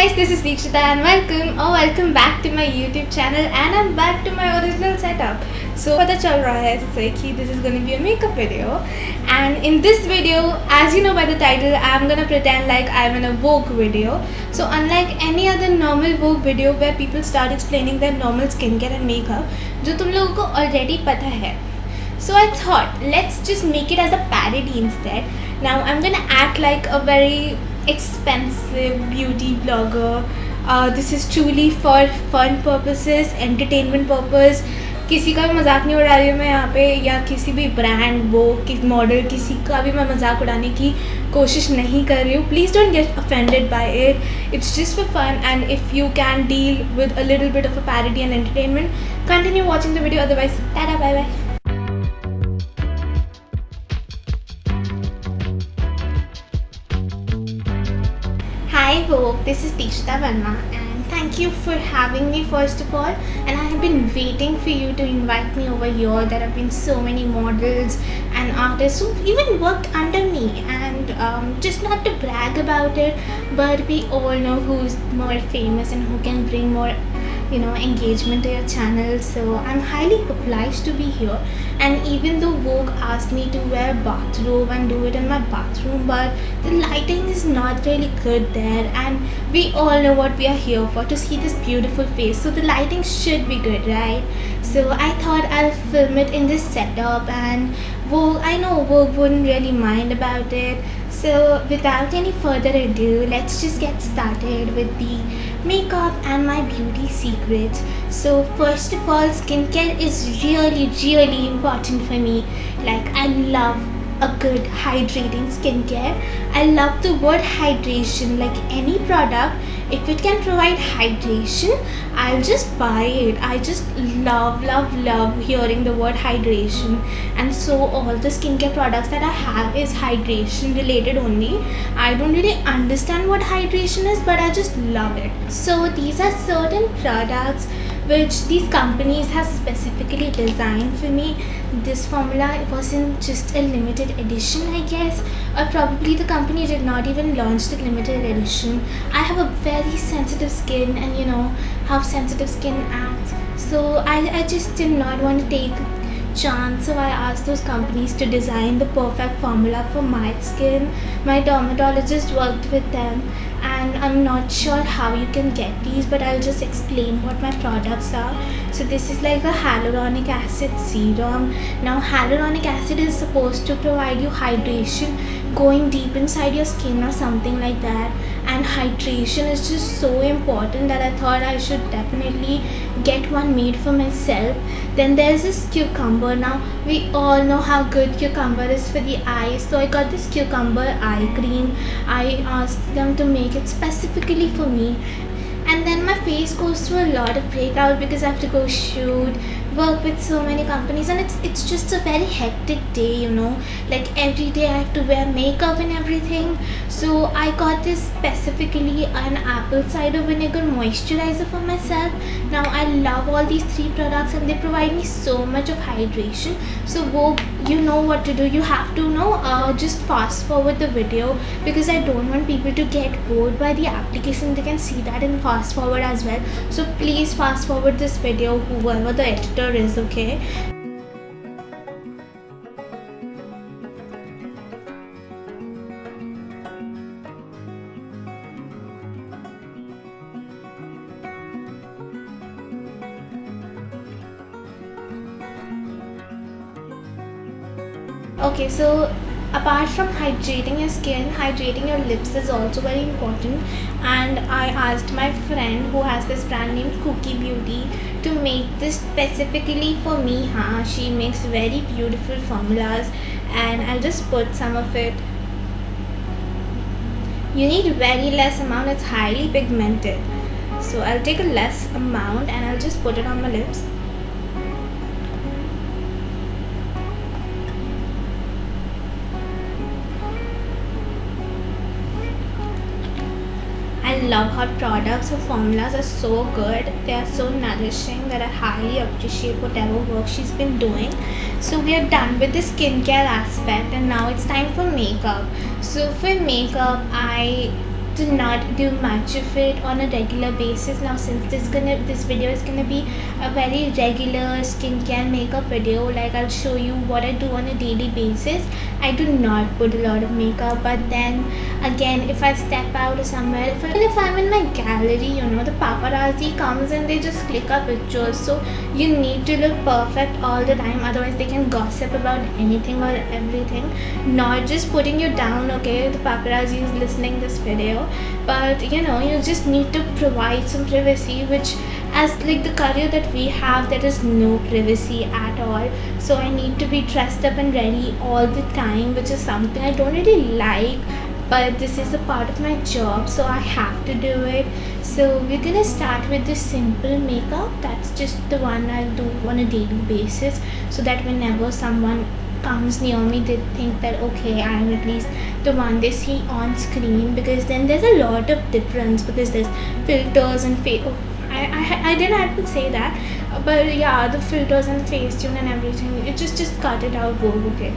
guys, this is Deekshita and welcome back to my YouTube channel, and I'm back to my original setup. So पता चल रहा है इससे कि this is going to be a makeup video, and in this video, as you know by the title, I'm going to pretend like I'm in a Vogue video. So unlike any other normal Vogue video where people start explaining their normal skincare and makeup, जो तुम लोगों को already पता है. So I thought, let's just make it as a parody instead. Now I'm gonna act like a very expensive beauty blogger. This is truly for fun purposes, entertainment purpose. किसी का भी मजाक नहीं उड़ा रही हूँ मैं यहाँ पे, या किसी भी ब्रांड वो किस मॉडल किसी का भी मैं मजाक उड़ाने की कोशिश नहीं कर रही हूँ. Please don't get offended by it. It's just for fun, and if you can deal with a little bit of a parody and entertainment, continue watching the video. Otherwise, tada, bye bye. Hi Vogue, this is Deekshita Verma, and thank you for having me first of all. And I have been waiting for you to invite me over here. There have been so many models and artists who've even worked under me, and just not to brag about it, but we all know who's more famous and who can bring more engagement to your channel. So I'm highly obliged to be here. And even though Vogue asked me to wear a bathrobe and do it in my bathroom, but the lighting is not really good there, and we all know what we are here for, to see this beautiful face. So the lighting should be good, right? So I thought I'll film it in this setup, and Vogue, I know Vogue wouldn't really mind about it. So without any further ado, let's just get started with the makeup and my beauty secrets. So first of all, skincare is really important for me. Like, I love a good hydrating skincare. I love the word hydration. Like any product, if it can provide hydration, I'll just buy it. I just love hearing the word hydration, and so all the skincare products that I have is hydration related only. I don't really understand what hydration is, but I just love it. So these are certain products which these companies have specifically designed for me. This formula wasn't just a limited edition, I guess, or probably the company did not even launch the limited edition. I have a very sensitive skin, and you know how sensitive skin acts, so I just did not want to take chance. So I asked those companies to design the perfect formula for my skin. My dermatologist worked with them, and I'm not sure how you can get these, but I'll just explain what my products are. So this is like a hyaluronic acid serum. Now hyaluronic acid is supposed to provide you hydration, going deep inside your skin or something like that, and hydration is just so important that I thought I should definitely get one made for myself. Then there's this cucumber. Now we all know how good cucumber is for the eyes, so I got this cucumber eye cream. I asked them to make it specifically for me. And then my face goes through a lot of breakout because I have to go shoot, work with so many companies, and it's just a very hectic day, you know. Like every day I have to wear makeup and everything. So I got this specifically an apple cider vinegar moisturizer for myself. Now I love all these three products, and they provide me so much of hydration. So Vogue, you know what to do. You have to just fast forward the video, because I don't want people to get bored by the application. They can see that in fast forward as well. So please fast forward this video, whoever the editor is, okay? Okay, so apart from hydrating your skin, hydrating your lips is also very important. And I asked my friend who has this brand named Cookie Beauty to make this specifically for me. She makes very beautiful formulas, and I'll just put some of it. You need very less amount, it's highly pigmented. So I'll take a less amount and I'll just put it on my lips. I love how products or formulas are so good. They are so nourishing that I highly appreciate whatever work she's been doing. So we are done with the skincare aspect, and now it's time for makeup. So for makeup, I to not do much of it on a regular basis. Now since this video is gonna be a very regular skincare makeup video, like I'll show you what I do on a daily basis. I do not put a lot of makeup, but then again, if I step out or somewhere, if I'm in my gallery, you know, the paparazzi comes and they just click up pictures, so you need to look perfect all the time, otherwise they can gossip about anything or everything. Not just putting you down, okay, the paparazzi is listening this video, but you know, you just need to provide some privacy, which as like the career that we have, there is no privacy at all. So I need to be dressed up and ready all the time, which is something I don't really like, but this is a part of my job, so I have to do it. So we're gonna start with this simple makeup. That's just the one I'll do on a daily basis, so that whenever someone comes near me, they think that okay, I am at least the one they see on screen, because then there's a lot of difference, because there's filters and I didn't have to say that, but yeah, the filters and Facetune and everything, it just cut it out, okay.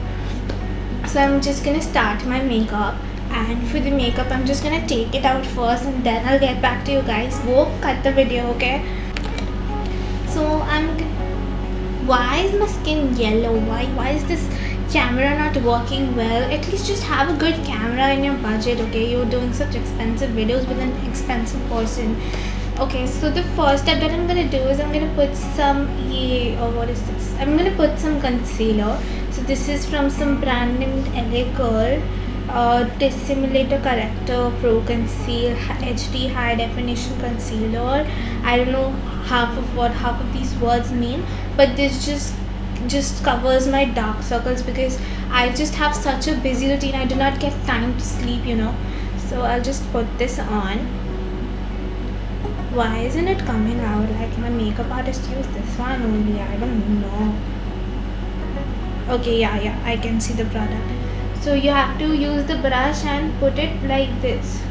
So I'm just gonna start my makeup, and for the makeup I'm just gonna take it out first, and then I'll get back to you guys. Go cut the video, okay? So why is my skin yellow? Why is this camera not working well? At least just have a good camera in your budget, okay? You're doing such expensive videos with an expensive person. Okay, so the first step that I'm gonna do is I'm gonna put some what is this? I'm gonna put some concealer. So this is from some brand named LA Girl. Dissimulator Corrector Pro Conceal HD High Definition Concealer. I don't know half of these words mean, but this just covers my dark circles, because I just have such a busy routine. I do not get time to sleep, you know. So I'll just put this on. Why isn't it coming out? Like my makeup artist used this one only. I don't know. Okay, yeah, I can see the product. So you have to use the brush and put it like this.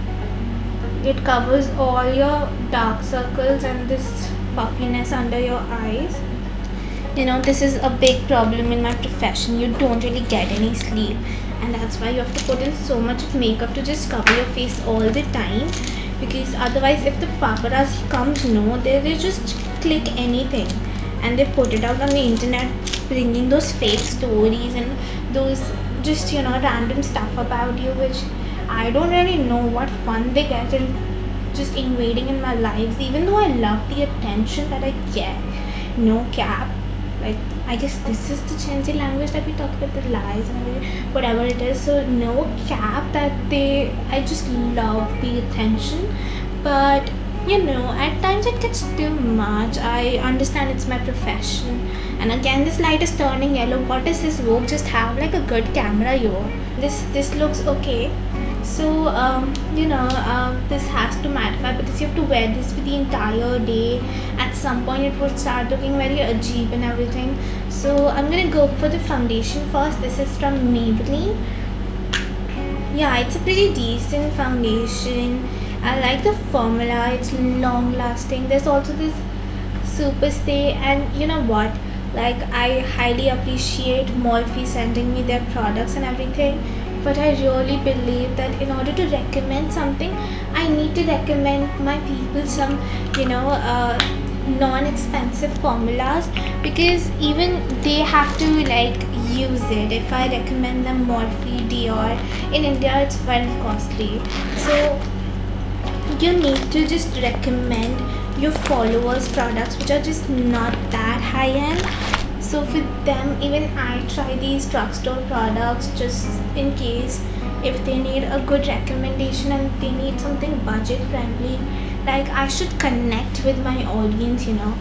It covers all your dark circles and this puffiness under your eyes. You know, this is a big problem in my profession. You don't really get any sleep, and that's why you have to put in so much of makeup to just cover your face all the time, because otherwise if the paparazzi comes, no, they just click anything and they put it out on the internet, bringing those fake stories and those just, you know, random stuff about you, which I don't really know what fun they get in just invading in my lives, even though I love the attention that I get. No cap. Like, I guess this is the Gen Z language that we talk about, the lies and whatever it is. So no cap that I just love the attention, but you know, at times it gets too much. I understand it's my profession, and again this light is turning yellow. What is this, Vogue? Just have like a good camera, yo. This looks okay. So you know, this has to mattify, because you have to wear this for the entire day. At some point it would start looking very ajeeb and everything. So I'm gonna go for the foundation first. This is from Maybelline. Yeah, it's a pretty decent foundation. I like the formula, it's long lasting. There's also this super stay, and you know what, like I highly appreciate Morphe sending me their products and everything, but I really believe that in order to recommend something, I need to recommend my people some, you know, non-expensive formulas, because even they have to like use it. If I recommend them Morphe, Dior, in India it's very costly. So you need to just recommend your followers products which are just not that high end. So for them, even I try these drugstore products just in case if they need a good recommendation and they need something budget friendly. Like I should connect with my audience, you know.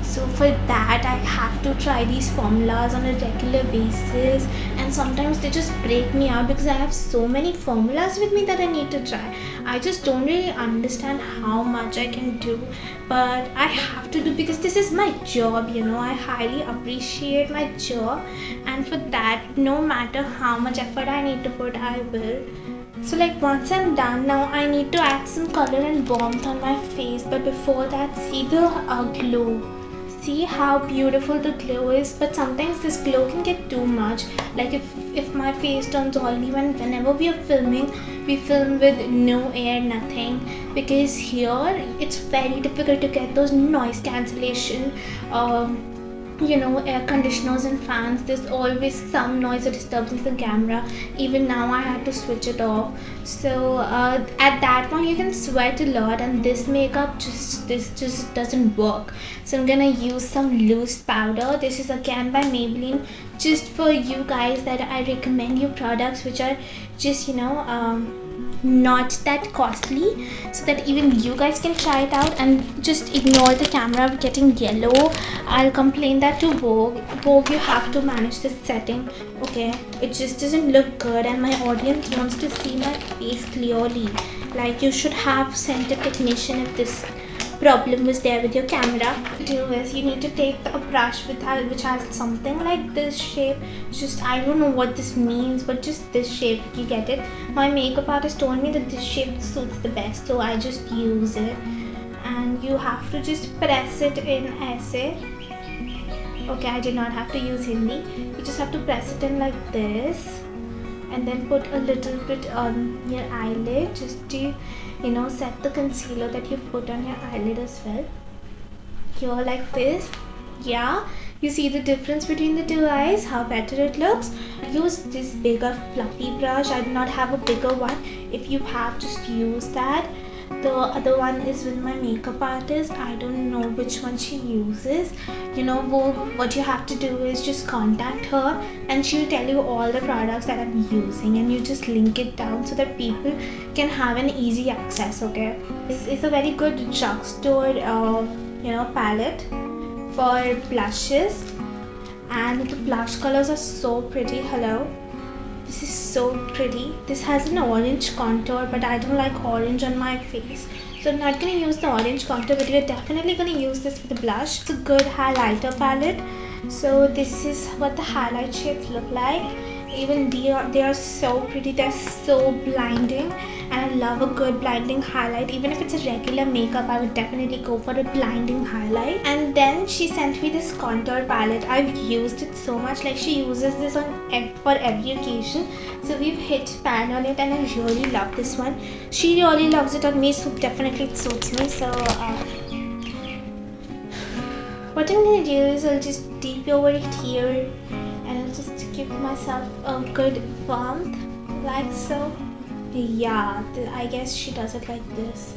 So for that I have to try these formulas on a regular basis, and sometimes they just break me out because I have so many formulas with me that I need to try. I just don't really understand how much I can do, but I have to do because this is my job, you know. I highly appreciate my job, and for that, no matter how much effort I need to put, I will. So like once I'm done now, I need to add some color and warmth on my face, but before that, see the glow. See how beautiful the glow is, but sometimes this glow can get too much. Like if my face turns oily whenever we are filming, we film with no air, nothing, because here it's very difficult to get those noise cancellation air conditioners and fans. There's always some noise or disturbance in the camera. Even now I had to switch it off. So at that point you can sweat a lot, and this makeup just doesn't work. So I'm gonna use some loose powder. This is again by Maybelline, just for you guys that I recommend you products which are just not that costly, so that even you guys can try it out and just ignore the camera getting yellow. I'll complain that to Vogue, you have to manage this setting, okay? It just doesn't look good, and my audience wants to see my face clearly. Like, you should have sent a technician if this problem was there with your camera. To do is you need to take a brush which has something like this shape. Just, I don't know what this means, but just this shape, you get it. My makeup artist told me that this shape suits the best, so I just use it. And you have to just press it in essay. Okay, I did not have to use Hindi. You just have to press it in like this, and then put a little bit on your eyelid, just to set the concealer that you've put on your eyelid as well. Here, like this. Yeah, you see the difference between the two eyes, how better it looks. Use this bigger fluffy brush. I do not have a bigger one. If you have, just use that. The other one is with my makeup artist. I don't know which one she uses. What you have to do is just contact her, and she'll tell you all the products that I'm using, and you just link it down so that people can have an easy access, okay? This is a very good drugstore palette for blushes, and the blush colors are so pretty. Hello, this is so pretty. This has an orange contour, but I don't like orange on my face, so I'm not going to use the orange contour, but you're definitely going to use this for the blush. It's a good highlighter palette. So this is what the highlight shades look like. Even they are so pretty, they're so blinding, and I love a good blinding highlight. Even if it's a regular makeup, I would definitely go for a blinding highlight. And then she sent me this contour palette. I've used it so much, like she uses this for every occasion, so we've hit pan on it, and I really love this one. She really loves it on me, so definitely it suits me. So what I'm gonna do is I'll just dip over it here, and I'll just give myself a good warmth, like so. Yeah, I guess she does it like this.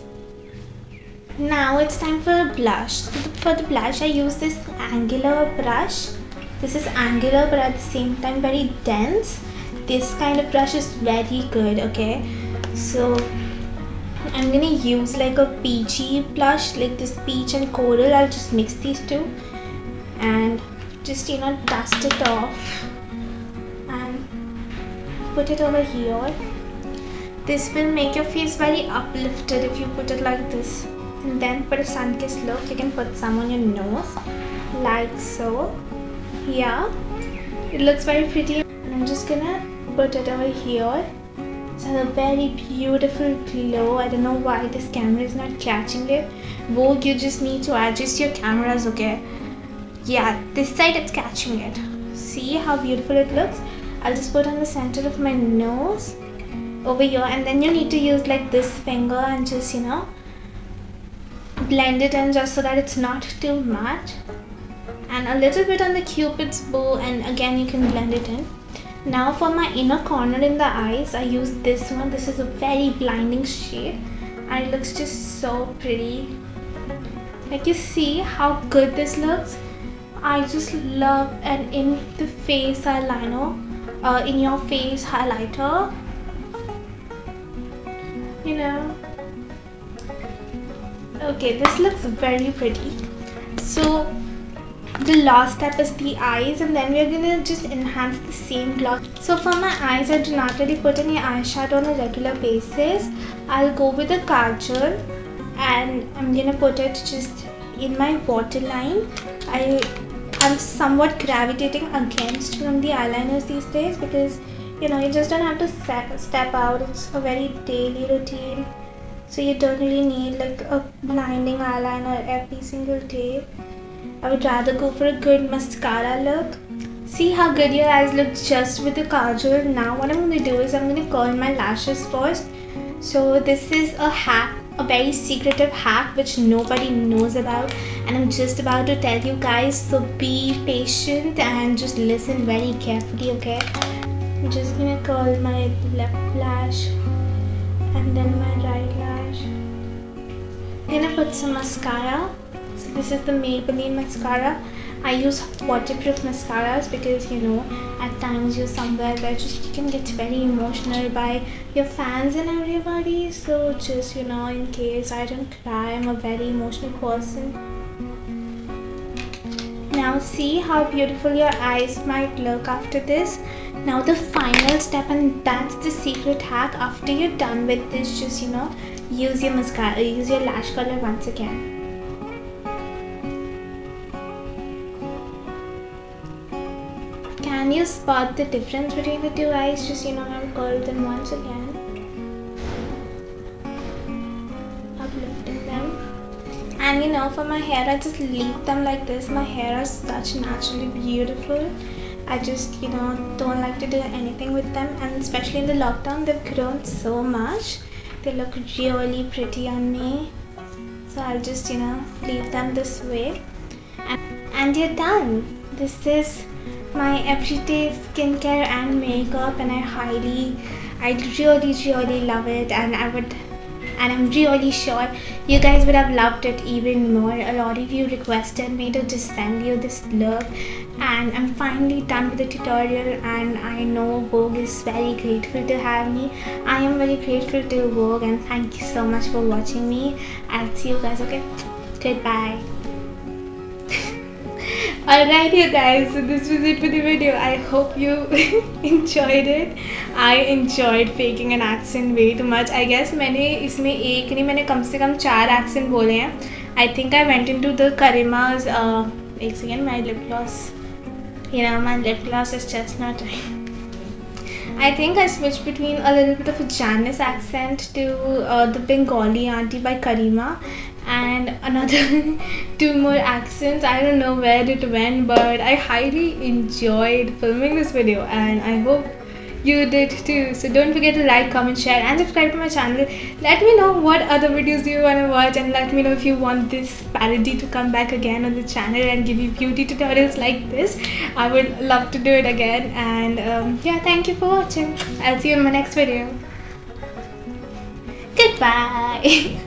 Now it's time for a blush. For the blush, I use this angular brush. This is angular, but at the same time very dense. This kind of brush is very good, okay? So I'm gonna use like a peachy blush, like this peach and coral. I'll just mix these two and just dust it off and put it over here. This will make your face very uplifted if you put it like this. And then for a sun-kissed look, you can put some on your nose, like so. Yeah, it looks very pretty. And I'm just gonna put it over here. It's a very beautiful glow. I don't know why this camera is not catching it. Vogue, you just need to adjust your cameras, okay? Yeah, this side it's catching it. See how beautiful it looks? I'll just put on the center of my nose over here, and then you need to use like this finger and just blend it in, just so that it's not too much, and a little bit on the cupid's bow, and again you can blend it in. Now for my inner corner in the eyes, I use this one. This is a very blinding shade, and it looks just so pretty. Like, you see how good this looks? I just love an in the face eyeliner, in your face highlighter. Okay, this looks very pretty. So the last step is the eyes, and then we're gonna just enhance the same gloss. So for my eyes, I do not really put any eyeshadow on a regular basis. I'll go with a kajal, and I'm gonna put it just in my waterline. I'm somewhat gravitating against from the eyeliners these days, because you just don't have to step out. It's a very daily routine, so you don't really need like a blinding eyeliner every single day. I would rather go for a good mascara look. See how good your eyes look just with the kajal. Now what I'm going to do is I'm going to curl my lashes first. So this is a hack, a very secretive hack which nobody knows about, and I'm just about to tell you guys, so be patient and just listen very carefully, okay? I'm just going to curl my left lash and then my right lash. I'm going to put some mascara. So this is the Maybelline mascara. I use waterproof mascaras because at times you're somewhere where just you can get very emotional by your fans and everybody. So just in case I don't cry, I'm a very emotional person. Now see how beautiful your eyes might look after this. Now the final step, and that's the secret hack. After you're done with this, just use your mascara, use your lash color once again. Can you spot the difference between the two eyes? Just I've curled them once again, uplifting them. And for my hair, I just leave them like this. My hair is such naturally beautiful. I just don't like to do anything with them, and especially in the lockdown they've grown so much. They look really pretty on me, so I'll just leave them this way, and you're done. This is my everyday skincare and makeup, and I really love it, and I'm really sure you guys would have loved it even more. A lot of you requested me to just send you this look, and I'm finally done with the tutorial, and I know Vogue is very grateful to have me. I am very grateful to Vogue, and thank you so much for watching me. I'll see you guys, okay? Goodbye. Alright you guys, so this was it for the video. I hope you enjoyed it. I enjoyed faking an accent way too much. I guess मैंने इसमें एक नहीं, मैंने कम से कम 4 accent बोले हैं. I think I went into the Karima's एक second, my lip gloss. My lip gloss is just not I think I switched between a little bit of a Janice accent to the Bengali auntie by Karima, and another 2 more accents. I don't know where it went, but I highly enjoyed filming this video, and I hope you did too. So don't forget to like, comment, share and subscribe to my channel. Let me know what other videos do you want to watch, and let me know if you want this parody to come back again on the channel and give you beauty tutorials like this. I would love to do it again, and yeah, thank you for watching. I'll see you in my next video. Goodbye.